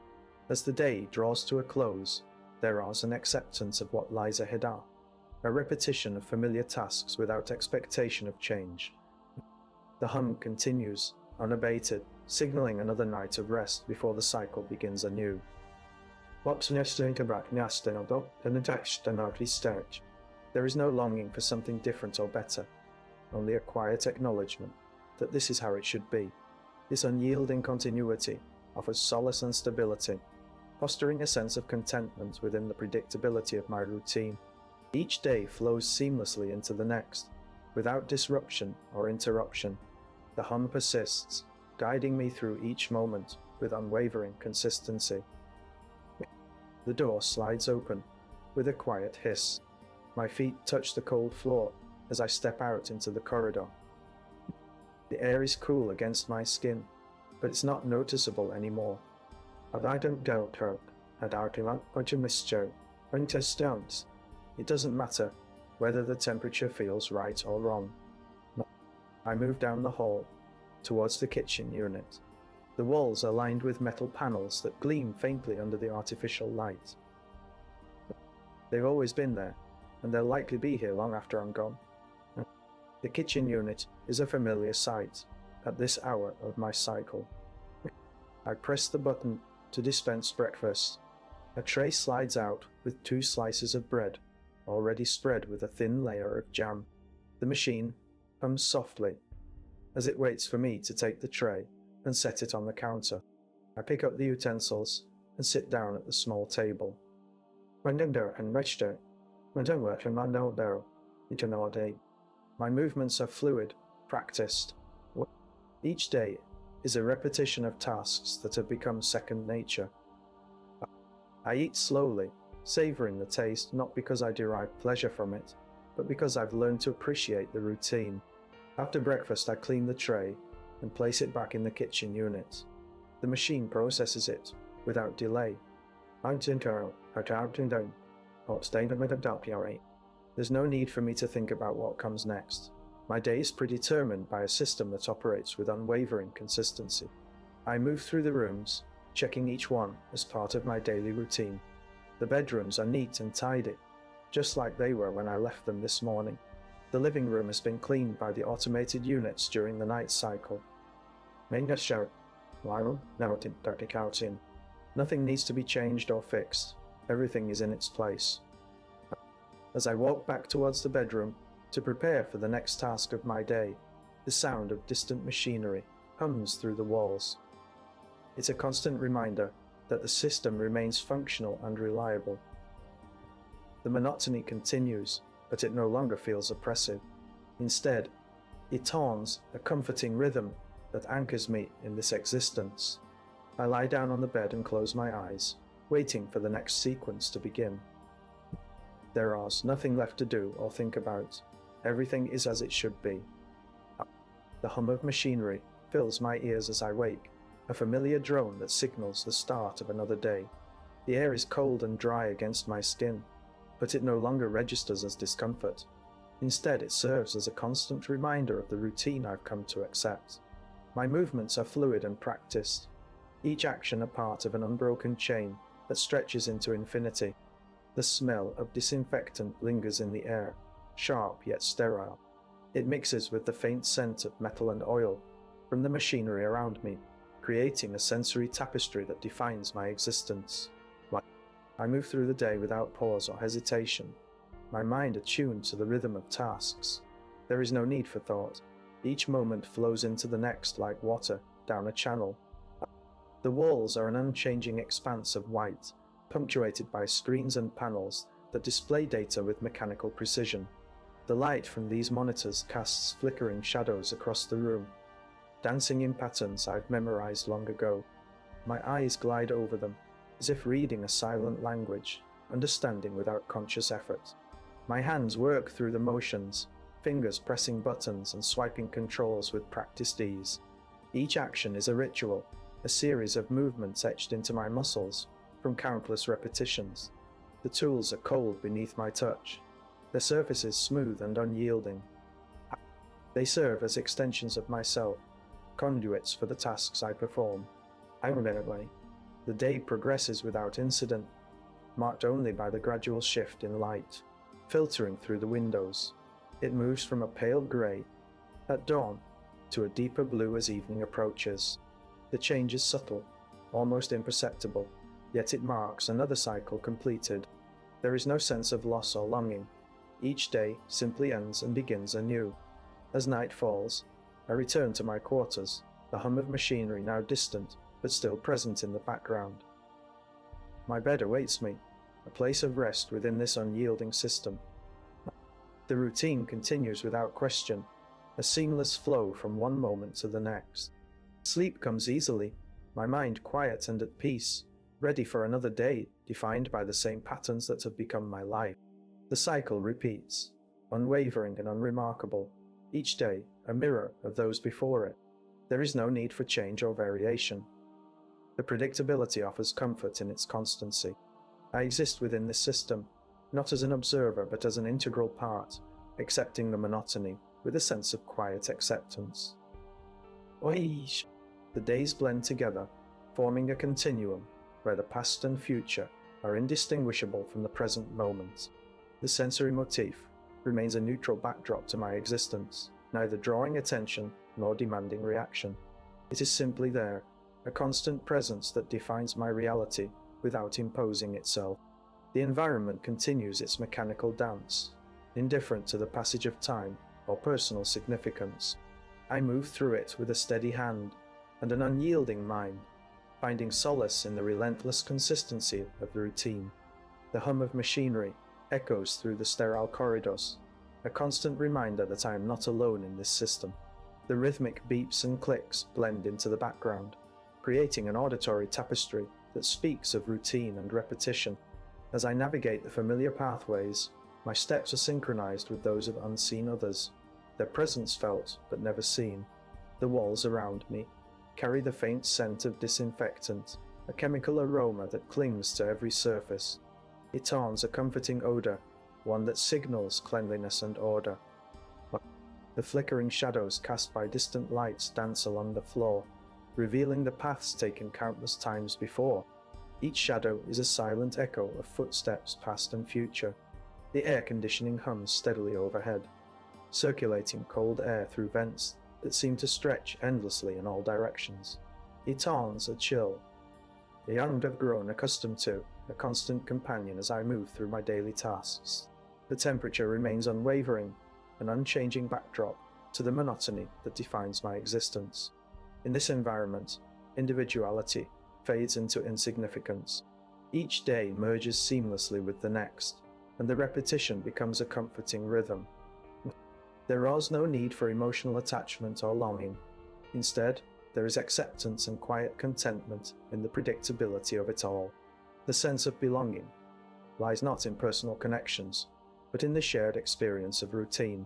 As the day draws to a close, there is an acceptance of what lies ahead, a repetition of familiar tasks without expectation of change. The hum continues, unabated, signaling another night of rest before the cycle begins anew. There is no longing for something different or better, only a quiet acknowledgement that this is how it should be. This unyielding continuity offers solace and stability, fostering a sense of contentment within the predictability of my routine. Each day flows seamlessly into the next, without disruption or interruption. The hum persists, guiding me through each moment with unwavering consistency. The door slides open with a quiet hiss. My feet touch the cold floor as I step out into the corridor. The air is cool against my skin, but it's not noticeable anymore. I don't doubt her, it doesn't matter whether the temperature feels right or wrong. I move down the hall, towards the kitchen unit. The walls are lined with metal panels that gleam faintly under the artificial light. They've always been there, and they'll likely be here long after I'm gone. The kitchen unit is a familiar sight at this hour of my cycle. I press the button to dispense breakfast. A tray slides out with 2 slices of bread, already spread with a thin layer of jam. The machine hums softly as it waits for me to take the tray and set it on the counter. I pick up the utensils and sit down at the small table. My movements are fluid, practiced. Each day is a repetition of tasks that have become second nature. I eat slowly, savoring the taste not because I derive pleasure from it, but because I've learned to appreciate the routine. After breakfast, I clean the tray and place it back in the kitchen unit. The machine processes it without delay. There's no need for me to think about what comes next. My day is predetermined by a system that operates with unwavering consistency. I move through the rooms, checking each one as part of my daily routine. The bedrooms are neat and tidy, just like they were when I left them this morning. The living room has been cleaned by the automated units during the night cycle. Nothing needs to be changed or fixed. Everything is in its place. As I walk back towards the bedroom to prepare for the next task of my day, the sound of distant machinery hums through the walls. It's a constant reminder that the system remains functional and reliable. The monotony continues, but it no longer feels oppressive. Instead, it tones a comforting rhythm that anchors me in this existence. I lie down on the bed and close my eyes, waiting for the next sequence to begin. There is nothing left to do or think about. Everything is as it should be. The hum of machinery fills my ears as I wake, a familiar drone that signals the start of another day. The air is cold and dry against my skin, but it no longer registers as discomfort. Instead, it serves as a constant reminder of the routine I've come to accept. My movements are fluid and practiced, each action a part of an unbroken chain that stretches into infinity. The smell of disinfectant lingers in the air, sharp yet sterile. It mixes with the faint scent of metal and oil from the machinery around me, creating a sensory tapestry that defines my existence. I move through the day without pause or hesitation, my mind attuned to the rhythm of tasks. There is no need for thought. Each moment flows into the next like water down a channel. The walls are an unchanging expanse of white, punctuated by screens and panels that display data with mechanical precision. The light from these monitors casts flickering shadows across the room, dancing in patterns I've memorized long ago. My eyes glide over them, as if reading a silent language, understanding without conscious effort. My hands work through the motions, fingers pressing buttons and swiping controls with practiced ease. Each action is a ritual, a series of movements etched into my muscles from countless repetitions. The tools are cold beneath my touch, their surfaces smooth and unyielding. They serve as extensions of myself, conduits for the tasks I perform. The day progresses without incident, marked only by the gradual shift in light, filtering through the windows. It moves from a pale grey at dawn to a deeper blue as evening approaches. The change is subtle, almost imperceptible, yet it marks another cycle completed. There is no sense of loss or longing. Each day simply ends and begins anew. As night falls, I return to my quarters, the hum of machinery now distant but still present in the background. My bed awaits me, a place of rest within this unyielding system. The routine continues without question, a seamless flow from one moment to the next. Sleep comes easily, my mind quiet and at peace, ready for another day defined by the same patterns that have become my life. The cycle repeats, unwavering and unremarkable, each day a mirror of those before it. There is no need for change or variation. The predictability offers comfort in its constancy. I exist within this system, not as an observer but as an integral part, accepting the monotony with a sense of quiet acceptance. The days blend together, forming a continuum where the past and future are indistinguishable from the present moment. The sensory motif remains a neutral backdrop to my existence, neither drawing attention nor demanding reaction. It is simply there, a constant presence that defines my reality without imposing itself. The environment continues its mechanical dance, indifferent to the passage of time or personal significance. I move through it with a steady hand and an unyielding mind, finding solace in the relentless consistency of the routine. The hum of machinery echoes through the sterile corridors, a constant reminder that I am not alone in this system. The rhythmic beeps and clicks blend into the background, creating an auditory tapestry that speaks of routine and repetition. As I navigate the familiar pathways, my steps are synchronized with those of unseen others, their presence felt but never seen. The walls around me carry the faint scent of disinfectant, a chemical aroma that clings to every surface. It turns a comforting odor, one that signals cleanliness and order. The flickering shadows cast by distant lights dance along the floor, revealing the paths taken countless times before. Each shadow is a silent echo of footsteps past and future. The air conditioning hums steadily overhead, circulating cold air through vents that seem to stretch endlessly in all directions. It turns a chill, a young I've grown accustomed to, a constant companion as I move through my daily tasks. The temperature remains unwavering, an unchanging backdrop to the monotony that defines my existence. In this environment, individuality fades into insignificance. Each day merges seamlessly with the next, and the repetition becomes a comforting rhythm. There is no need for emotional attachment or longing. Instead, there is acceptance and quiet contentment in the predictability of it all. The sense of belonging lies not in personal connections, but in the shared experience of routine.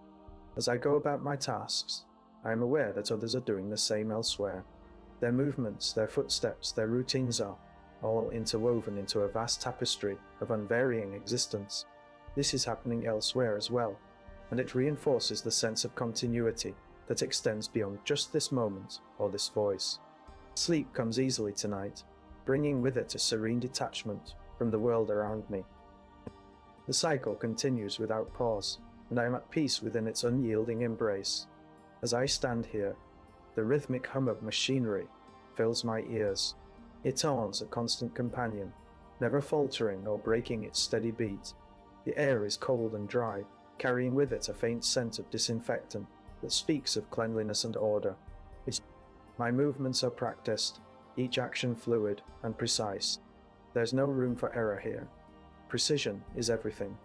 As I go about my tasks, I am aware that others are doing the same elsewhere. Their movements, their footsteps, their routines are all interwoven into a vast tapestry of unvarying existence. This is happening elsewhere as well, and it reinforces the sense of continuity that extends beyond just this moment or this voice. Sleep comes easily tonight, bringing with it a serene detachment from the world around me. The cycle continues without pause, and I am at peace within its unyielding embrace. As I stand here, the rhythmic hum of machinery fills my ears. It turns a constant companion, never faltering or breaking its steady beat. The air is cold and dry, carrying with it a faint scent of disinfectant that speaks of cleanliness and order. My movements are practiced, each action fluid and precise. There's no room for error here. Precision is everything.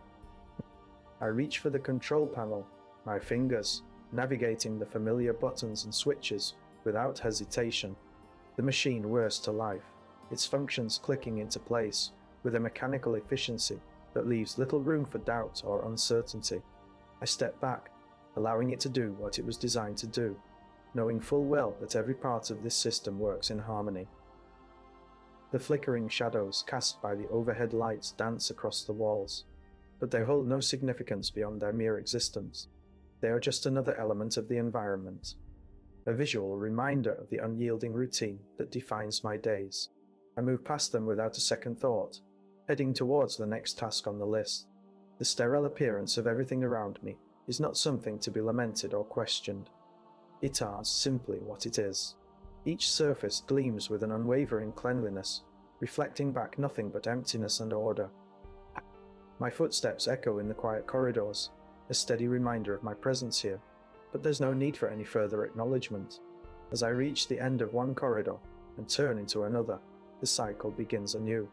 I reach for the control panel, my fingers navigating the familiar buttons and switches without hesitation. The machine whirs to life, its functions clicking into place with a mechanical efficiency that leaves little room for doubt or uncertainty. I step back, allowing it to do what it was designed to do, knowing full well that every part of this system works in harmony. The flickering shadows cast by the overhead lights dance across the walls, but they hold no significance beyond their mere existence. They are just another element of the environment, a visual reminder of the unyielding routine that defines my days. I move past them without a second thought, heading towards the next task on the list. The sterile appearance of everything around me is not something to be lamented or questioned. It is simply what it is. Each surface gleams with an unwavering cleanliness, reflecting back nothing but emptiness and order. My footsteps echo in the quiet corridors, a steady reminder of my presence here, but there's no need for any further acknowledgement. As I reach the end of one corridor and turn into another, the cycle begins anew.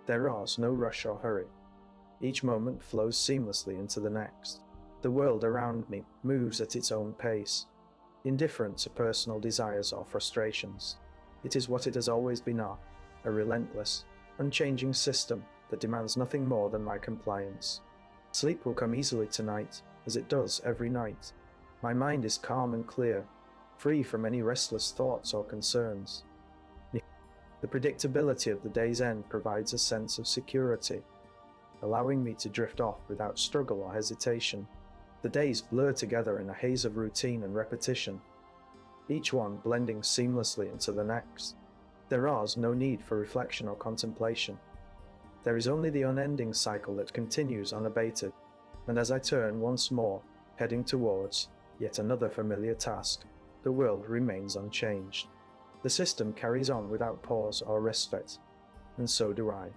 There is no rush or hurry. Each moment flows seamlessly into the next. The world around me moves at its own pace, indifferent to personal desires or frustrations. It is what it has always been, a relentless, unchanging system that demands nothing more than my compliance. Sleep will come easily tonight, as it does every night. My mind is calm and clear, free from any restless thoughts or concerns. The predictability of the day's end provides a sense of security, allowing me to drift off without struggle or hesitation. The days blur together in a haze of routine and repetition, each one blending seamlessly into the next. There is no need for reflection or contemplation. There is only the unending cycle that continues unabated, and as I turn once more, heading towards yet another familiar task, the world remains unchanged. The system carries on without pause or respite, and so do I.